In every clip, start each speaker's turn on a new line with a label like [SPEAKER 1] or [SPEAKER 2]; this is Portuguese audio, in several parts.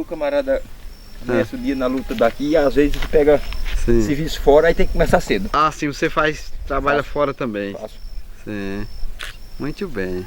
[SPEAKER 1] o camarada começa o dia na luta daqui e às vezes pega serviço fora, aí tem que começar cedo.
[SPEAKER 2] Ah, sim, você trabalha fora também.
[SPEAKER 1] Faço.
[SPEAKER 2] Sim. Muito bem.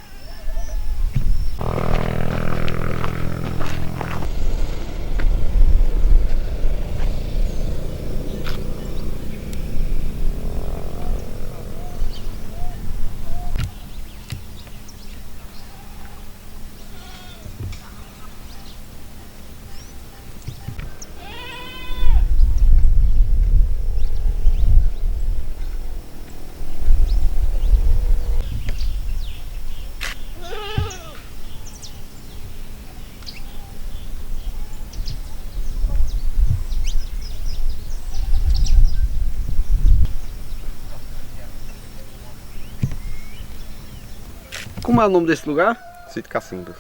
[SPEAKER 2] Como é o nome desse lugar?
[SPEAKER 3] Sítio Cacimbas.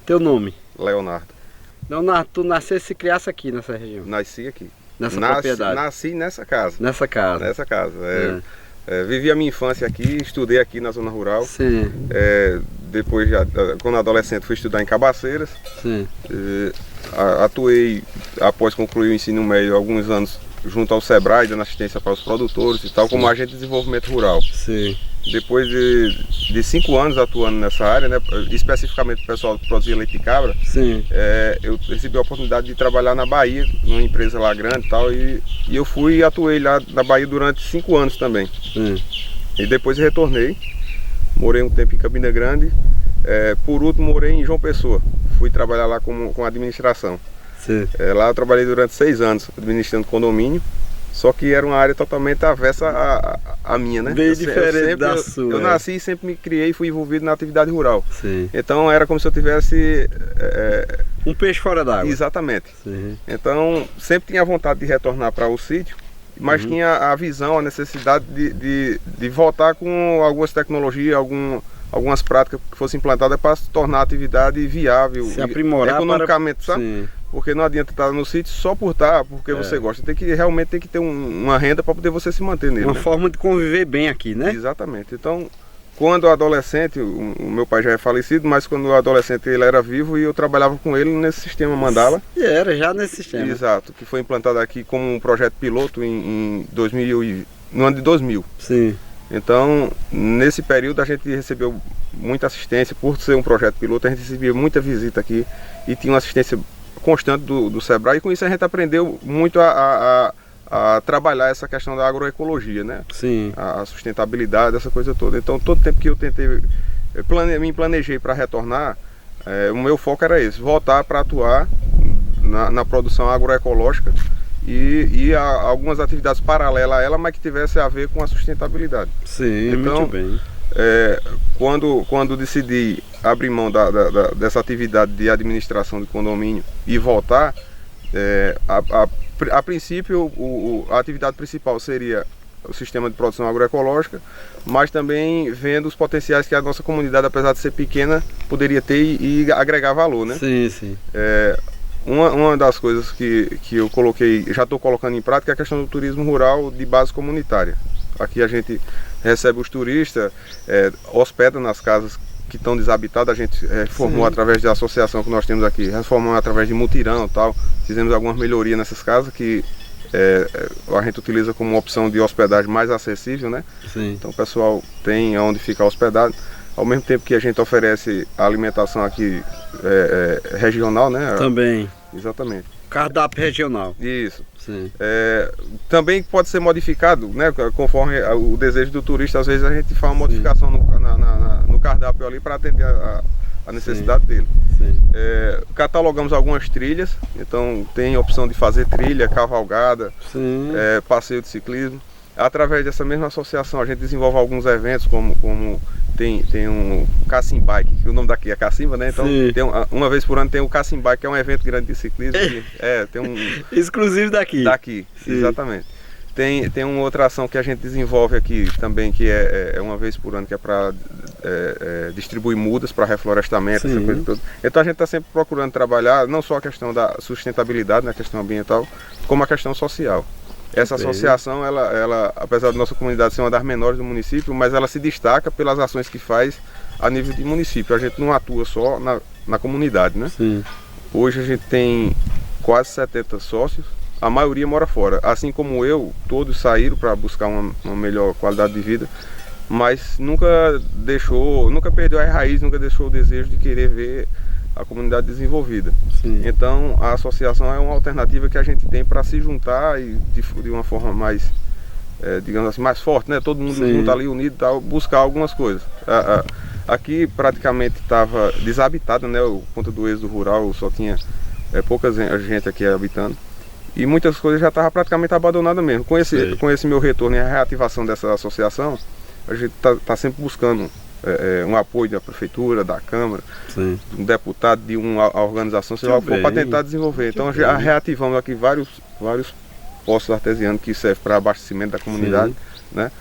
[SPEAKER 2] Teu nome?
[SPEAKER 3] Leonardo.
[SPEAKER 2] Leonardo, tu nasceu e se criasse aqui nessa região?
[SPEAKER 3] Nasci aqui.
[SPEAKER 2] Nessa propriedade?
[SPEAKER 3] Nasci nessa casa.
[SPEAKER 2] Nessa casa?
[SPEAKER 3] Nessa casa. Vivi a minha infância aqui, estudei aqui na zona rural.
[SPEAKER 2] Sim.
[SPEAKER 3] Depois, quando adolescente, fui estudar em Cabaceiras.
[SPEAKER 2] Sim.
[SPEAKER 3] Atuei, após concluir o ensino médio, alguns anos junto ao Sebrae, dando assistência para os produtores e tal, como agente de desenvolvimento rural.
[SPEAKER 2] Sim.
[SPEAKER 3] Depois de 5 anos atuando nessa área, né, especificamente o pessoal que produzia leite de cabra,
[SPEAKER 2] sim.
[SPEAKER 3] Eu recebi a oportunidade de trabalhar na Bahia, numa empresa lá grande e tal, e eu fui e atuei lá na Bahia durante 5 anos também. E depois retornei, morei um tempo em Campina Grande, por último morei em João Pessoa, fui trabalhar lá com administração.
[SPEAKER 2] Sim.
[SPEAKER 3] Lá eu trabalhei durante 6 anos administrando condomínio. Só que era uma área totalmente avessa à minha, né?
[SPEAKER 2] Bem diferente da sua.
[SPEAKER 3] Eu nasci e sempre me criei e fui envolvido na atividade rural.
[SPEAKER 2] Sim.
[SPEAKER 3] Então era como se eu tivesse...
[SPEAKER 2] um peixe fora d'água.
[SPEAKER 3] Exatamente.
[SPEAKER 2] Sim.
[SPEAKER 3] Então sempre tinha vontade de retornar para o sítio, mas tinha a visão, a necessidade de voltar com algumas tecnologias, algumas práticas que fossem implantadas para se tornar a atividade viável.
[SPEAKER 2] Se aprimorar
[SPEAKER 3] economicamente, sabe?
[SPEAKER 2] Sim.
[SPEAKER 3] Porque não adianta estar no sítio só por estar, porque você gosta. Realmente tem que ter uma renda para poder você se manter nele.
[SPEAKER 2] Uma forma de conviver bem aqui, né?
[SPEAKER 3] Exatamente. Então, quando adolescente, o meu pai já é falecido, mas quando adolescente ele era vivo e eu trabalhava com ele nesse sistema Mandala.
[SPEAKER 2] E era já nesse sistema.
[SPEAKER 3] Exato, que foi implantado aqui como um projeto piloto no ano de 2000.
[SPEAKER 2] Sim.
[SPEAKER 3] Então, nesse período a gente recebeu muita assistência, por ser um projeto piloto, a gente recebia muita visita aqui e tinha uma assistência constante do Sebrae, e com isso a gente aprendeu muito a trabalhar essa questão da agroecologia, né?
[SPEAKER 2] Sim.
[SPEAKER 3] A sustentabilidade, essa coisa toda. Então todo tempo que eu tentei, me planejei para retornar, o meu foco era esse, voltar para atuar na produção agroecológica e algumas atividades paralelas a ela, mas que tivesse a ver com a sustentabilidade.
[SPEAKER 2] Sim,
[SPEAKER 3] então,
[SPEAKER 2] muito bem.
[SPEAKER 3] Quando decidi abrir mão dessa atividade de administração de condomínio e voltar, a princípio a atividade principal seria o sistema de produção agroecológica, mas também vendo os potenciais que a nossa comunidade, apesar de ser pequena, poderia ter e agregar valor, né?
[SPEAKER 2] Sim, sim.
[SPEAKER 3] Uma das coisas que eu já estou colocando em prática é a questão do turismo rural de base comunitária. Aqui a gente recebe os turistas, hospeda nas casas que estão desabitadas, a gente reformou através da associação que nós temos aqui, reformamos através de mutirão e tal, fizemos algumas melhorias nessas casas que a gente utiliza como uma opção de hospedagem mais acessível, né?
[SPEAKER 2] Sim.
[SPEAKER 3] Então o pessoal tem onde ficar hospedado, ao mesmo tempo que a gente oferece a alimentação aqui regional, né?
[SPEAKER 2] Também.
[SPEAKER 3] Exatamente.
[SPEAKER 2] Cardápio regional.
[SPEAKER 3] Isso.
[SPEAKER 2] Sim.
[SPEAKER 3] Também pode ser modificado, né? Conforme o desejo do turista, às vezes a gente faz uma modificação no cardápio ali para atender a necessidade dele.
[SPEAKER 2] Sim.
[SPEAKER 3] Catalogamos algumas trilhas, então tem a opção de fazer trilha, cavalgada, passeio de ciclismo. Através dessa mesma associação a gente desenvolve alguns eventos, como tem um Cassim Bike, que o nome daqui é Cacimba, né? Então uma vez por ano tem o Cassim Bike, que é um evento grande de ciclismo. Tem um
[SPEAKER 2] exclusivo daqui.
[SPEAKER 3] Daqui, exatamente. Tem uma outra ação que a gente desenvolve aqui também, que é uma vez por ano, que é para distribuir mudas para reflorestamento, essa coisa toda. Então a gente está sempre procurando trabalhar não só a questão da sustentabilidade, na questão ambiental, como a questão social. Essa associação, ela, apesar da nossa comunidade ser uma das menores do município, mas ela se destaca pelas ações que faz a nível de município. A gente não atua só na comunidade, né?
[SPEAKER 2] Sim.
[SPEAKER 3] Hoje a gente tem quase 70 sócios, a maioria mora fora. Assim como eu, todos saíram para buscar uma melhor qualidade de vida, mas nunca perdeu a raiz, nunca deixou o desejo de querer ver a comunidade desenvolvida.
[SPEAKER 2] Sim.
[SPEAKER 3] Então a associação é uma alternativa que a gente tem para se juntar e de uma forma mais, digamos assim, mais forte, né? Todo mundo junto ali unido, tal, buscar algumas coisas. Aqui praticamente estava desabitada, né? Por conta do êxodo rural, só tinha pouca gente aqui habitando. E muitas coisas já estavam praticamente abandonadas mesmo. Com esse meu retorno e a reativação dessa associação, a gente está sempre buscando um apoio da prefeitura, da Câmara,
[SPEAKER 2] Sim.
[SPEAKER 3] de um deputado, de uma organização, sei lá o que for, para tentar desenvolver. Então já reativamos aqui vários poços artesianos que servem para abastecimento da comunidade, né?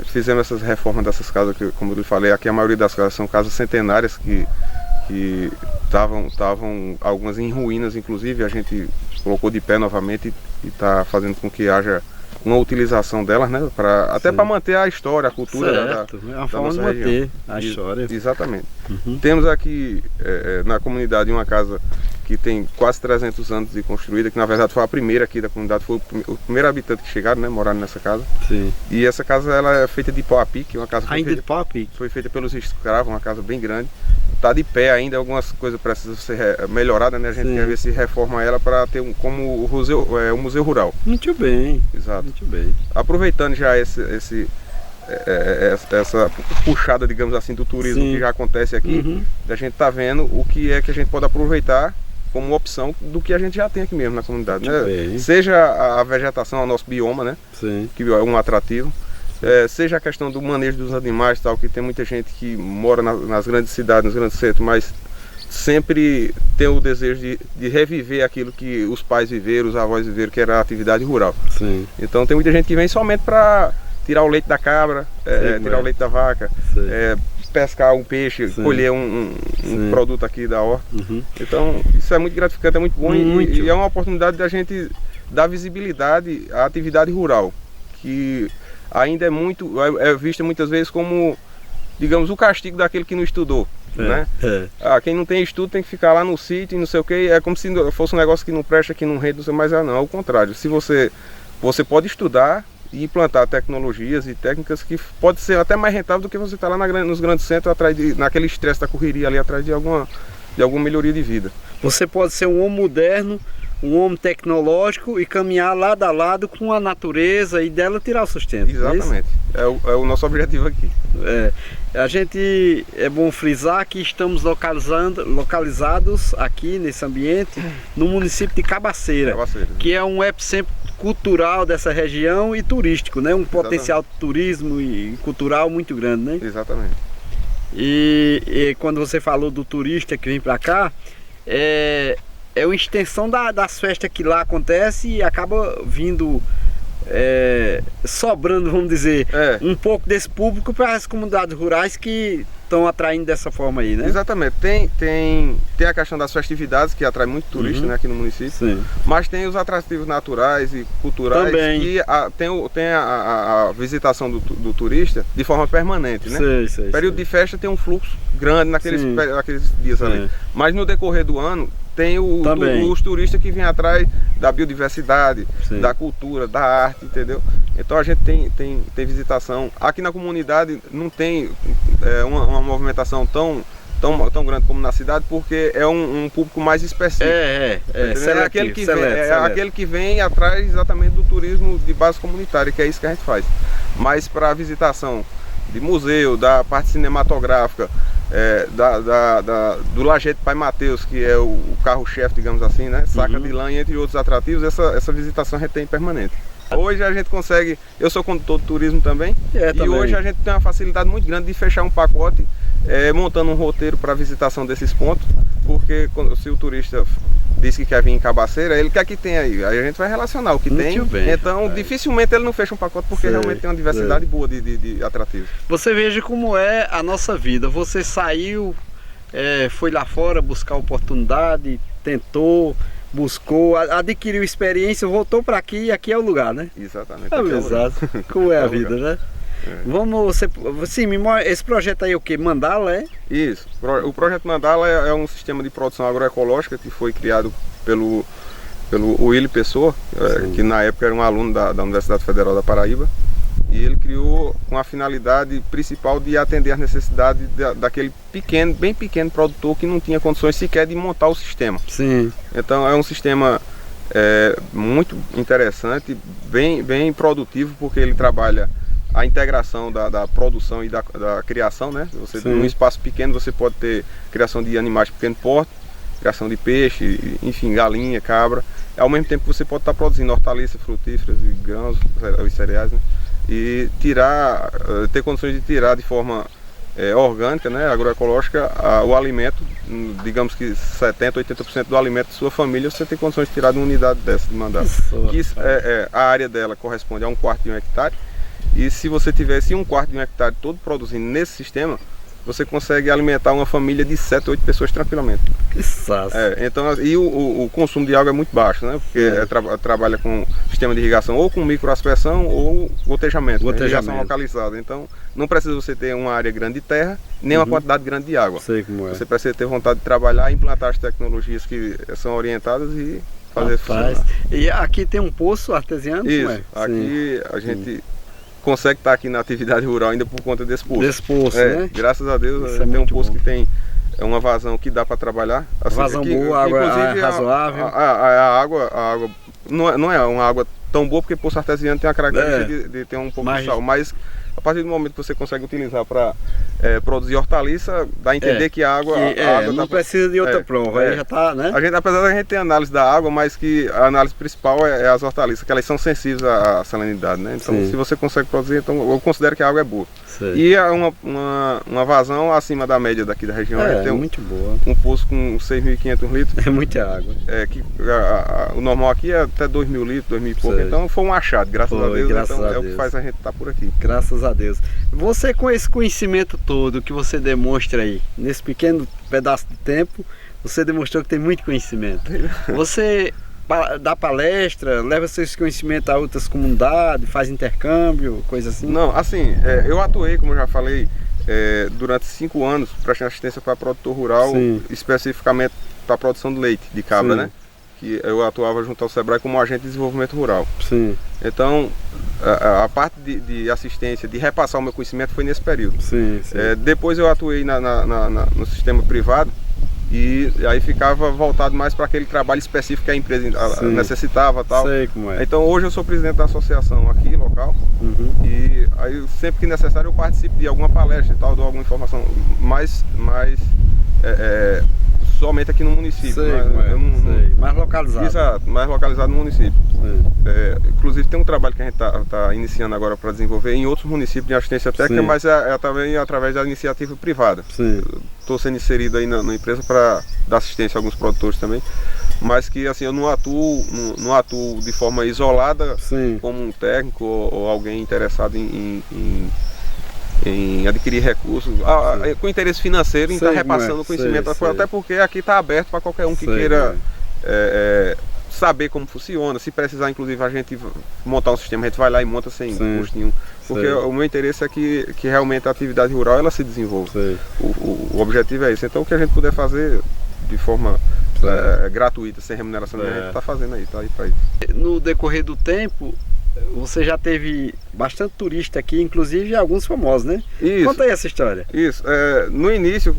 [SPEAKER 3] Fizemos essas reformas dessas casas, que, como eu falei, aqui a maioria das casas são casas centenárias que estavam algumas em ruínas, inclusive a gente colocou de pé novamente e está fazendo com que haja uma utilização delas, né? Até para manter a história, a cultura
[SPEAKER 2] é uma forma de manter a história.
[SPEAKER 3] Exatamente. Temos aqui na comunidade uma casa que tem quase 300 anos de construída, que na verdade foi a primeira aqui da comunidade, foi o primeiro habitante que chegaram, né, moraram nessa casa.
[SPEAKER 2] Sim.
[SPEAKER 3] E essa casa ela é feita de pau a pique, uma casa
[SPEAKER 2] de pau a pique.
[SPEAKER 3] Foi feita pelos escravos, uma casa bem grande. Está de pé ainda, algumas coisas precisam ser melhoradas, né? A gente quer ver se reforma ela para ter como o museu rural. Muito bem. Exato. Muito bem. Aproveitando já essa puxada, digamos assim, do turismo que já acontece aqui, a gente está vendo o que é que a gente pode aproveitar como opção do que a gente já tem aqui mesmo na comunidade, né? Seja a vegetação, o nosso bioma, né? Sim. Que é um atrativo. Seja a questão do manejo dos animais, tal, que tem muita gente que mora nas grandes cidades, nos grandes centros, mas sempre tem o desejo de reviver aquilo que os pais viveram, os avós viveram, que era a atividade rural. Sim. Então tem muita gente que vem somente para tirar o leite da cabra, tirar o leite da vaca, pescar um peixe, colher um produto aqui da horta. Então isso é muito gratificante, é muito bom e é uma oportunidade da gente dar visibilidade à atividade rural, que ainda é vista muitas vezes como, digamos, o castigo daquele que não estudou, né? Quem não tem estudo tem que ficar lá no sítio e não sei o que, é como se fosse um negócio que não presta, que não rende, não sei mais, não, ao contrário. Se você pode estudar e implantar tecnologias e técnicas que pode ser até mais rentável do que você estar lá nos grandes centros, naquele estresse da correria ali, atrás de alguma melhoria de vida.
[SPEAKER 2] Você pode ser um homem moderno, um homem tecnológico e caminhar lado a lado com a natureza e dela tirar o sustento.
[SPEAKER 3] Exatamente, é o nosso objetivo aqui.
[SPEAKER 2] É bom frisar que estamos localizados aqui nesse ambiente no município de Cabaceira, que é um epicentro cultural dessa região e turístico, né? Um potencial de turismo e cultural muito grande, né?
[SPEAKER 3] Exatamente.
[SPEAKER 2] E quando você falou do turista que vem para cá, é uma extensão das festas que lá acontece e acaba vindo sobrando, vamos dizer, um pouco desse público para as comunidades rurais que estão atraindo dessa forma aí, né?
[SPEAKER 3] Exatamente. Tem a questão das festividades que atrai muito turista, né, aqui no município. Sim. Mas tem os atrativos naturais e culturais também. Que tem a visitação do turista de forma permanente, né? Período de festa tem um fluxo grande naqueles dias ali. Mas no decorrer do ano tem os turistas que vêm atrás da biodiversidade, da cultura, da arte, entendeu? Então a gente tem visitação. Aqui na comunidade não tem uma movimentação tão grande como na cidade, porque é um público mais específico. É aquele que vem atrás exatamente do turismo de base comunitária, que é isso que a gente faz. Mas para a visitação de museu, da parte cinematográfica, do Lajeito Pai Mateus, que é o carro-chefe, digamos assim, né? Saca de lã, entre outros atrativos, essa visitação a gente tem permanente. Hoje a gente consegue, eu sou condutor de turismo também, e hoje a gente tem uma facilidade muito grande de fechar um pacote, montando um roteiro para visitação desses pontos, porque se o turista diz que quer vir em Cabaceira, ele quer que tenha aí a gente vai relacionar o que tem, então dificilmente ele não fecha um pacote, porque realmente tem uma diversidade boa de atrativos.
[SPEAKER 2] Você veja como é a nossa vida, você saiu, foi lá fora buscar oportunidade, tentou, buscou, adquiriu experiência, voltou para aqui e aqui é o lugar, né?
[SPEAKER 3] Exatamente.
[SPEAKER 2] Exato. Como é a vida, né? Vamos, esse projeto aí é o que? Mandala,
[SPEAKER 3] Isso. O projeto Mandala é um sistema de produção agroecológica que foi criado pelo pelo Willy Pessoa, que na época era um aluno da Universidade Federal da Paraíba. E ele criou com a finalidade principal de atender às necessidades daquele pequeno, bem pequeno produtor que não tinha condições sequer de montar o sistema.
[SPEAKER 2] Sim.
[SPEAKER 3] Então é um sistema muito interessante, bem produtivo, porque ele trabalha a integração da produção e da criação, né? Num espaço pequeno você pode ter criação de animais de pequeno porte, criação de peixe, enfim, galinha, cabra. Ao mesmo tempo que você pode estar produzindo hortaliças, frutíferas e grãos, os cereais, né? E ter condições de tirar de forma orgânica, né, agroecológica, o alimento, digamos que 70%, 80% do alimento de sua família você tem condições de tirar de uma unidade dessa, de mandato. A área dela corresponde a 1/4 de um hectare, e se você tivesse 1/4 de um hectare todo produzindo nesse sistema, você consegue alimentar uma família de 7, 8 pessoas tranquilamente.
[SPEAKER 2] Que saço.
[SPEAKER 3] Então, e o consumo de água é muito baixo, né? Porque trabalha com sistema de irrigação ou com microaspersão ou gotejamento. Irrigação localizada. Então, não precisa você ter uma área grande de terra, nem uma quantidade grande de água.
[SPEAKER 2] Sei como é.
[SPEAKER 3] Você precisa ter vontade de trabalhar, implantar as tecnologias que são orientadas e fazer funcionar.
[SPEAKER 2] E aqui tem um poço artesiano?
[SPEAKER 3] Isso. Aqui a gente consegue estar aqui na atividade rural ainda por conta desse poço.
[SPEAKER 2] Desse poço, né?
[SPEAKER 3] Graças a Deus, tem um poço que tem uma vazão que dá para trabalhar. Assim,
[SPEAKER 2] vazão boa, água razoável.
[SPEAKER 3] A água não é uma água tão boa, porque poço artesiano tem a característica de ter um pouco de sal, mas a partir do momento que você consegue utilizar para produzir hortaliça, dá a entender que a água
[SPEAKER 2] não precisa de outra prova, aí já tá, né?
[SPEAKER 3] Apesar da gente ter análise da água, mas que a análise principal é as hortaliças, que elas são sensíveis à salinidade, né? Então, se você consegue produzir, então eu considero que a água é boa. E é uma vazão acima da média daqui da região.
[SPEAKER 2] Tem muito boa.
[SPEAKER 3] Um poço com 6.500 litros.
[SPEAKER 2] É muita água.
[SPEAKER 3] O normal aqui é até 2.000 litros, 2.000 e pouco. Então foi um achado, graças a Deus. Então é o que faz a gente estar por aqui.
[SPEAKER 2] Graças a Deus. Você, com esse conhecimento todo que você demonstra aí, nesse pequeno pedaço de tempo, você demonstrou que tem muito conhecimento. Você dá palestra, leva seus conhecimentos a outras comunidades, faz intercâmbio, coisa assim?
[SPEAKER 3] Não, assim, eu atuei, como eu já falei, durante 5 anos prestando assistência para produtor rural, especificamente para a produção de leite de cabra, né? Que eu atuava junto ao Sebrae como agente de desenvolvimento rural. Então, a parte de assistência, de repassar o meu conhecimento foi nesse período. Depois eu atuei no sistema privado, e aí ficava voltado mais para aquele trabalho específico que a empresa necessitava, tal. Então hoje eu sou presidente da associação aqui, local, e aí sempre que necessário eu participo de alguma palestra e tal, dou alguma informação, mais somente aqui no município.
[SPEAKER 2] Mais localizado.
[SPEAKER 3] Exato, mais localizado no município. Inclusive tem um trabalho que a gente está iniciando agora para desenvolver em outros municípios de assistência técnica, mas também através da iniciativa privada. Estou sendo inserido aí na empresa para dar assistência a alguns produtores também, mas que assim eu não atuo de forma isolada como um técnico ou alguém interessado em adquirir recursos com interesse financeiro, em estar repassando o conhecimento, até porque aqui está aberto para qualquer um que queira saber como funciona. Se precisar, inclusive, a gente montar um sistema, a gente vai lá e monta sem custo nenhum, porque o meu interesse é que realmente a atividade rural ela se desenvolva. O objetivo é esse. Então o que a gente puder fazer de forma gratuita, sem remuneração, a gente está fazendo aí, está aí para isso.
[SPEAKER 2] No decorrer do tempo, você já teve bastante turista aqui, inclusive alguns famosos, né? Conta aí essa história.
[SPEAKER 3] No início,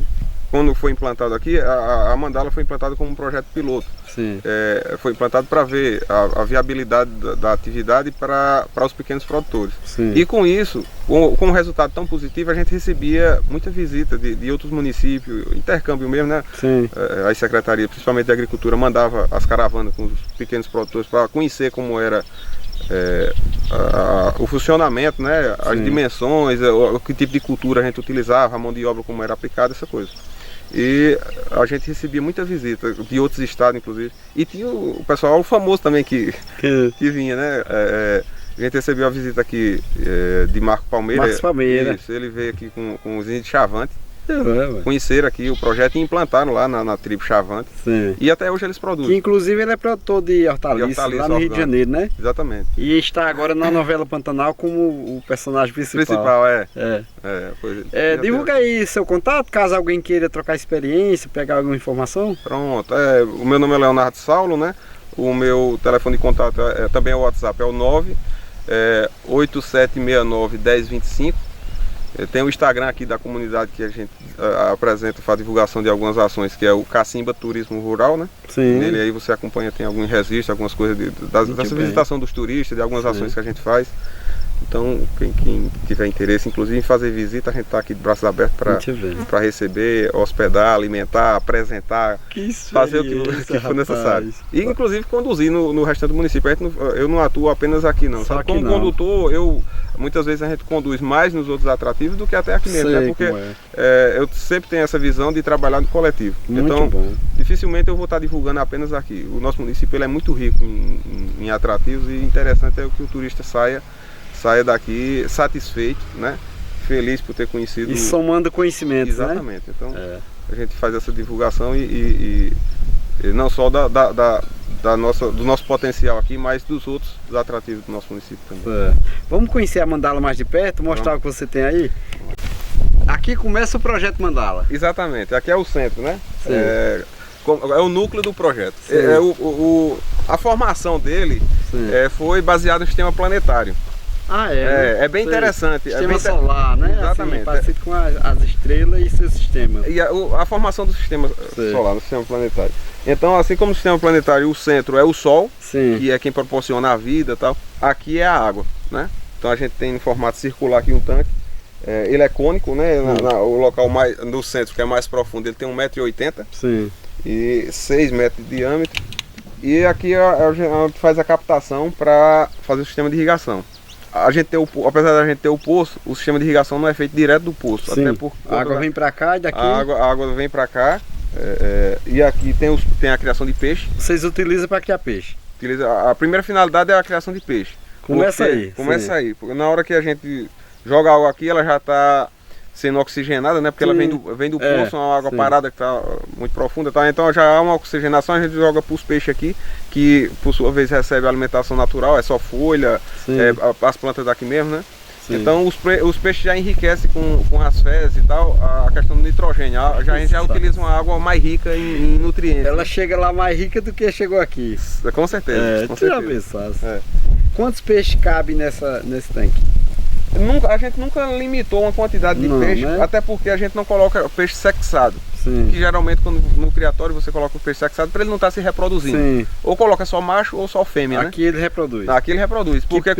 [SPEAKER 3] quando foi implantado aqui, a Mandala foi implantada como um projeto piloto. Foi implantado para ver a viabilidade da atividade para os pequenos produtores. E com isso, com um resultado tão positivo, a gente recebia muita visita de outros municípios, intercâmbio mesmo, né? As secretarias, principalmente de agricultura, mandava as caravanas com os pequenos produtores para conhecer como era o funcionamento, né? As dimensões, que tipo de cultura a gente utilizava, a mão de obra como era aplicada, essa coisa. E a gente recebia muita visita de outros estados, inclusive, e tinha o pessoal famoso também que vinha, né? A gente recebeu a visita aqui de Marco Palmeira. Isso, ele veio aqui com os índios de Chavante. Conheceram aqui o projeto e implantaram lá na tribo Chavante. E até hoje eles produzem.
[SPEAKER 2] Que inclusive ele é produtor de hortaliça lá no Rio de Janeiro, né?
[SPEAKER 3] Exatamente.
[SPEAKER 2] E está agora na novela Pantanal como o personagem principal. Divulga aí seu contato, caso alguém queira trocar experiência, pegar alguma informação.
[SPEAKER 3] Pronto, o meu nome é Leonardo Saulo, né? O meu telefone de contato também é o WhatsApp, é o 987691025. Tem o Instagram aqui da comunidade que a gente apresenta, faz divulgação de algumas ações, que é o Cacimba Turismo Rural, né?
[SPEAKER 2] Sim.
[SPEAKER 3] Nele aí você acompanha, tem algum registro, algumas coisas dessa visitação dos turistas, de algumas ações que a gente faz. Então, quem tiver interesse, inclusive em fazer visita, a gente está aqui de braços abertos para receber, hospedar, alimentar, apresentar, fazer o que for necessário. E inclusive conduzir no restante do município. Eu não atuo apenas aqui não. Sabe? Como condutor, muitas vezes a gente conduz mais nos outros atrativos do que até aqui mesmo, né? Porque eu sempre tenho essa visão de trabalhar no coletivo. Então, dificilmente eu vou estar divulgando apenas aqui. O nosso município ele é muito rico em atrativos, e interessante é que o turista saia daqui satisfeito, né? Feliz por ter conhecido.
[SPEAKER 2] E somando conhecimentos,
[SPEAKER 3] exatamente. Né? Então a gente faz essa divulgação e não só do nosso potencial aqui, mas dos outros atrativos do nosso município também.
[SPEAKER 2] Vamos conhecer a mandala mais de perto, mostrar o que você tem aí? Aqui começa o projeto Mandala.
[SPEAKER 3] Exatamente, aqui é o centro, né? É o núcleo do projeto. A formação dele foi baseada no sistema planetário. É bem interessante.
[SPEAKER 2] Sistema solar, né?
[SPEAKER 3] Exatamente.
[SPEAKER 2] Assim, parecido com as estrelas e seu sistema.
[SPEAKER 3] E a formação do sistema solar, no sistema planetário. Então, assim como no sistema planetário, o centro é o Sol, que é quem proporciona a vida e tal. Aqui é a água, né? Então a gente tem no formato circular aqui um tanque. Ele é cônico, né? O local mais no centro, que é mais profundo, ele tem 1,80 m e 6 metros de diâmetro. E aqui a gente faz a captação para fazer o sistema de irrigação. Apesar da gente ter o poço, o sistema de irrigação não é feito direto do poço. Até
[SPEAKER 2] a água vem para cá e daqui.
[SPEAKER 3] A água vem para cá. E aqui tem a criação de peixe.
[SPEAKER 2] Vocês utilizam para criar peixe?
[SPEAKER 3] A primeira finalidade é a criação de peixe.
[SPEAKER 2] Começa aí.
[SPEAKER 3] Porque na hora que a gente joga a água aqui, ela já está sendo oxigenada, né? Porque ela vem do poço, uma água parada que está muito profunda, tá? Então já há uma oxigenação, a gente joga para os peixes aqui, que por sua vez recebe alimentação natural, é só folha, as plantas daqui mesmo, né? Então os peixes já enriquecem com as fezes e tal, a questão do nitrogênio. A gente já utiliza uma água mais rica em nutrientes.
[SPEAKER 2] Ela chega lá mais rica do que chegou aqui.
[SPEAKER 3] Com certeza.
[SPEAKER 2] Quantos peixes cabem nesse tanque?
[SPEAKER 3] A gente nunca limitou uma quantidade de peixe, né? Até porque a gente não coloca peixe sexado. Que geralmente no criatório você coloca o peixe sexado para ele não estar se reproduzindo. Ou coloca só macho ou só fêmea,
[SPEAKER 2] aqui, né? Ele reproduz.
[SPEAKER 3] Aqui ele reproduz. Porque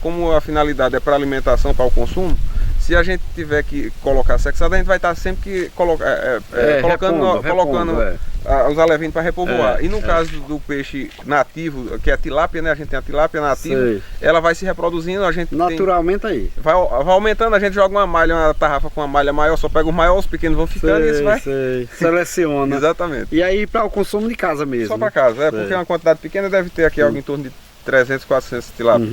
[SPEAKER 3] como a finalidade é para alimentação, para o consumo, se a gente tiver que colocar sexado, a gente vai estar sempre que colocando os alevinos para repovoar. E no caso do peixe nativo, que é a tilápia, né? A gente tem a tilápia nativa, ela vai se reproduzindo, a gente
[SPEAKER 2] naturalmente vai
[SPEAKER 3] aumentando, a gente joga uma tarrafa com uma malha maior, só pega os maiores, os pequenos vão ficando e isso vai.
[SPEAKER 2] Seleciona.
[SPEAKER 3] Exatamente.
[SPEAKER 2] E aí para o consumo de casa mesmo.
[SPEAKER 3] Só para casa, porque é uma quantidade pequena, deve ter aqui algo em torno de 300, 400 tilápia.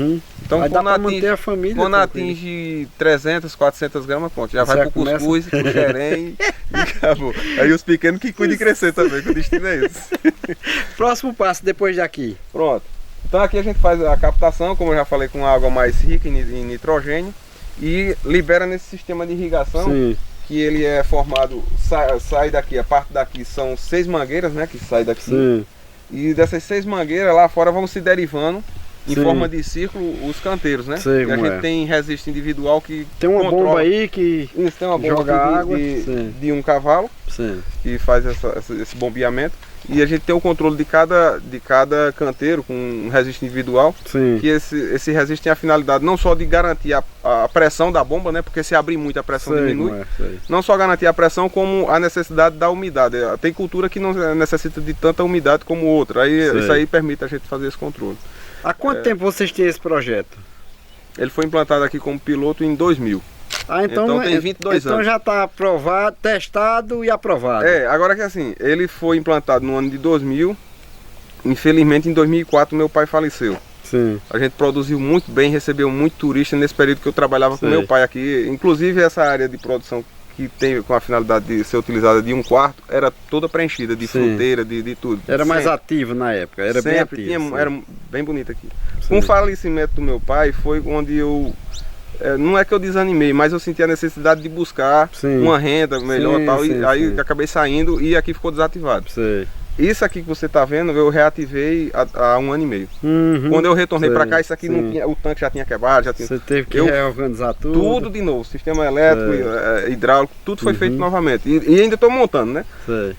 [SPEAKER 3] Então
[SPEAKER 2] vai dar para manter a família.
[SPEAKER 3] Quando atinge 300, 400 gramas, pronto, já vai pro cuscuz, pro xerém e acabou. Aí os pequenos que cuidem de crescer também, que o destino é esse.
[SPEAKER 2] Próximo passo depois daqui.
[SPEAKER 3] Pronto. Então aqui a gente faz a captação, como eu já falei, com água mais rica em nitrogênio, e libera nesse sistema de irrigação, que ele é formado, sai daqui, a parte daqui são 6 mangueiras, né, que sai daqui. E dessas 6 mangueiras lá fora vão se derivando em forma de círculo os canteiros, né? E a gente tem registro individual que
[SPEAKER 2] tem uma bomba aí que
[SPEAKER 3] tem uma bomba
[SPEAKER 2] joga água
[SPEAKER 3] de um cavalo que faz esse bombeamento. E a gente tem o controle de cada canteiro com um registro individual. Que esse registro tem a finalidade não só de garantir a pressão da bomba, né? Porque se abrir muito a pressão diminui. Não só garantir a pressão, como a necessidade da umidade. Tem cultura que não necessita de tanta umidade como outra. Aí isso aí permite a gente fazer esse controle.
[SPEAKER 2] Há quanto tempo vocês têm esse projeto?
[SPEAKER 3] Ele foi implantado aqui como piloto em 2000. Então tem 22 anos.
[SPEAKER 2] Então já está aprovado, testado e aprovado.
[SPEAKER 3] Agora que assim, ele foi implantado no ano de 2000. Infelizmente em 2004 meu pai faleceu. A gente produziu muito bem, recebeu muito turista nesse período que eu trabalhava com meu pai aqui. Inclusive essa área de produção que tem com a finalidade de ser utilizada de um quarto, era toda preenchida de fruteira, de tudo.
[SPEAKER 2] Era mais ativo na época, era bem ativo.
[SPEAKER 3] Era bem bonito aqui. Com o falecimento do meu pai foi onde eu... não é que eu desanimei, mas eu senti a necessidade de buscar uma renda melhor e tal, e aí acabei saindo e aqui ficou desativado. isso aqui que você está vendo, eu reativei há 1 ano e meio. Quando eu retornei para cá, isso aqui não tinha, o tanque já tinha quebrado.
[SPEAKER 2] Você teve que reorganizar tudo?
[SPEAKER 3] Tudo de novo, sistema elétrico, hidráulico, tudo foi feito novamente. E ainda estou montando, né?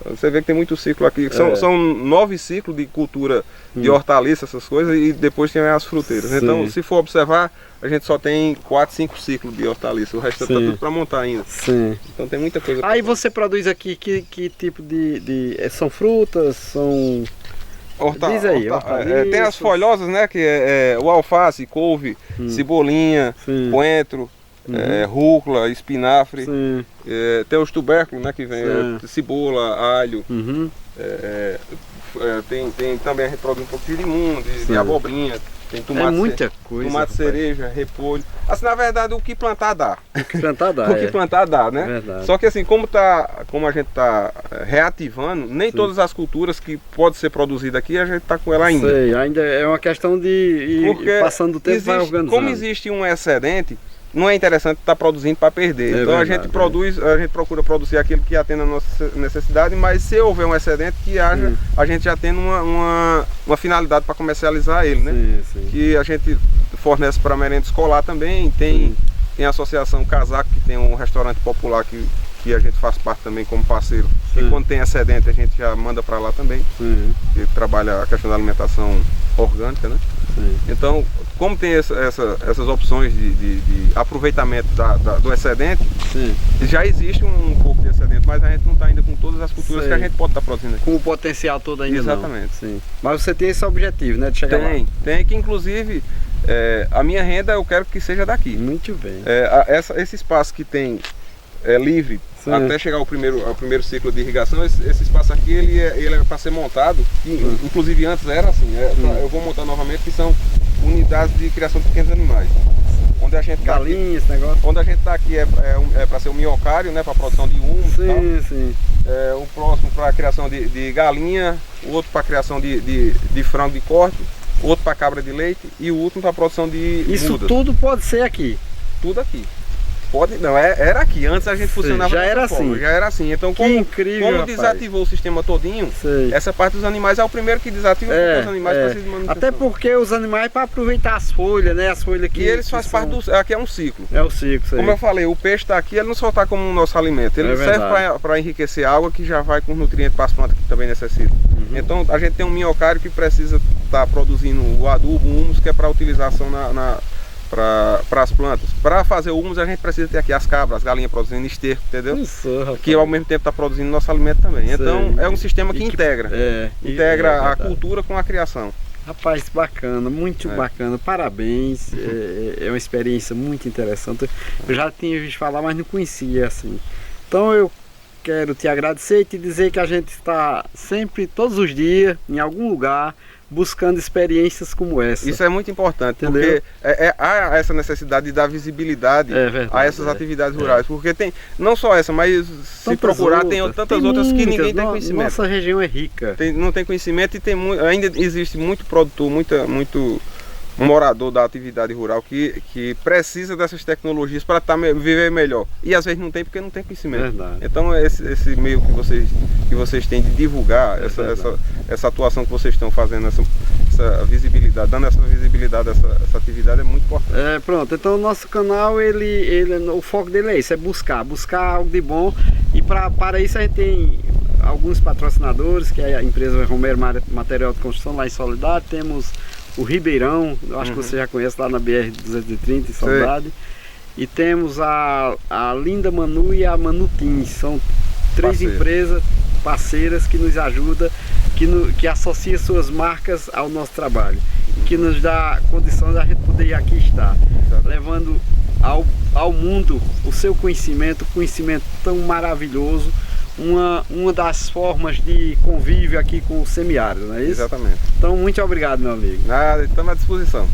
[SPEAKER 3] Você vê que tem muito ciclo aqui. São 9 ciclos de cultura de hortaliça, essas coisas, e depois tem as fruteiras. Então, se for observar, a gente só tem 4, 5 ciclos de hortaliça. O resto está tudo para montar ainda. Então tem muita coisa.
[SPEAKER 2] Aí você produz aqui que tipo de... São frutas, são... Diz aí,
[SPEAKER 3] tem as folhosas, né? Que é o alface, couve, cebolinha, coentro, rúcula, espinafre. Tem os tubérculos, né? Que vem cebola, alho. Tem também a gente produz um pouco de limão, de abobrinha. Tem tomate,
[SPEAKER 2] muita coisa,
[SPEAKER 3] tomate cereja, repolho. Assim, na verdade, o que plantar dá.
[SPEAKER 2] O que plantar dá.
[SPEAKER 3] O que plantar dá, né?
[SPEAKER 2] Verdade.
[SPEAKER 3] Só que assim, como a gente está reativando, nem todas as culturas que pode ser produzida aqui, a gente está com ela ainda.
[SPEAKER 2] Ainda é uma questão de ir passando o tempo, vai organizando.
[SPEAKER 3] Como existe um excedente, não é interessante estar produzindo para perder. Então verdade, a gente procura produzir aquilo que atende a nossa necessidade, mas se houver um excedente, que haja, a gente já tendo uma finalidade para comercializar ele, né? Que a gente fornece para merenda escolar também, tem a Associação Casaco, que tem um restaurante popular que a gente faz parte também como parceiro. E quando tem excedente a gente já manda para lá também, que trabalha a questão da alimentação orgânica, né? Então, como tem essas opções de aproveitamento do excedente, já existe um pouco de excedente, mas a gente não está ainda com todas as culturas que a gente pode estar produzindo aqui.
[SPEAKER 2] Com o potencial todo ainda.
[SPEAKER 3] Exatamente.
[SPEAKER 2] Não. Mas você tem esse objetivo, né, de chegar lá?
[SPEAKER 3] Tem, que inclusive a minha renda eu quero que seja daqui.
[SPEAKER 2] Muito bem.
[SPEAKER 3] Esse espaço que tem livre, até chegar ao primeiro ciclo de irrigação, esse espaço aqui ele é para ser montado, inclusive antes era assim, eu vou montar novamente, que são unidades de criação de pequenos animais. Onde a gente
[SPEAKER 2] galinha, esse negócio.
[SPEAKER 3] Onde a gente está aqui é para ser um minhocário, né, para produção de humus e tal. O próximo para a criação de galinha, o outro para a criação de frango de corte, outro para cabra de leite e o último para a produção de mudas.
[SPEAKER 2] Tudo pode ser aqui?
[SPEAKER 3] Tudo aqui. Não, era aqui, antes a gente funcionava
[SPEAKER 2] já era assim.
[SPEAKER 3] Já era assim. Então, como desativou o sistema todinho, essa parte dos animais é o primeiro que desativa, porque os animais precisam de manutenção.
[SPEAKER 2] Até porque os animais, para aproveitar as folhas, né? As folhas que...
[SPEAKER 3] E eles fazem parte do... Aqui é um ciclo.
[SPEAKER 2] É o ciclo,
[SPEAKER 3] Como eu falei, o peixe está aqui, ele não só está como o nosso alimento, ele serve para enriquecer a água, que já vai com os nutrientes para as plantas que também necessitam. Então, a gente tem um minhocário que precisa estar produzindo o adubo, o humus, que é para utilização para as plantas. Para fazer o humus a gente precisa ter aqui as cabras, as galinhas produzindo esterco, entendeu? Que ao mesmo tempo está produzindo nosso alimento também. Então é um sistema que integra a cultura com a criação.
[SPEAKER 2] Rapaz, bacana, muito bacana, parabéns, é uma experiência muito interessante. Eu já tinha visto falar, mas não conhecia assim. Então eu quero te agradecer e te dizer que a gente está sempre, todos os dias, em algum lugar, buscando experiências como essa.
[SPEAKER 3] Isso é muito importante, porque há essa necessidade de dar visibilidade a essas atividades rurais, porque tem, não só essa, mas se procurar tem tantas outras que ninguém tem conhecimento.
[SPEAKER 2] Nossa região é rica.
[SPEAKER 3] Não tem conhecimento e ainda existe muito produtor, muito morador da atividade rural que precisa dessas tecnologias para viver melhor. E às vezes não tem porque não tem conhecimento. Então esse meio que vocês têm de divulgar, essa atuação que vocês estão fazendo, essa visibilidade, dando essa visibilidade a essa atividade é muito importante.
[SPEAKER 2] Pronto, então o nosso canal, o foco dele é isso, é buscar algo de bom, e para isso a gente tem alguns patrocinadores, que é a empresa Romero Material de Construção lá em Soledade, temos o Ribeirão, eu acho que você já conhece, lá na BR-230 em Soledade. E temos a Linda Manu e a Manutins, são 3 empresas parceiras que nos ajudam, que associam suas marcas ao nosso trabalho, que nos dá condição de a gente poder aqui estar, levando ao mundo o seu conhecimento tão maravilhoso, uma das formas de convívio aqui com o semiárido, não é isso?
[SPEAKER 3] Exatamente.
[SPEAKER 2] Então, muito obrigado, meu amigo.
[SPEAKER 3] Nada, estamos à disposição.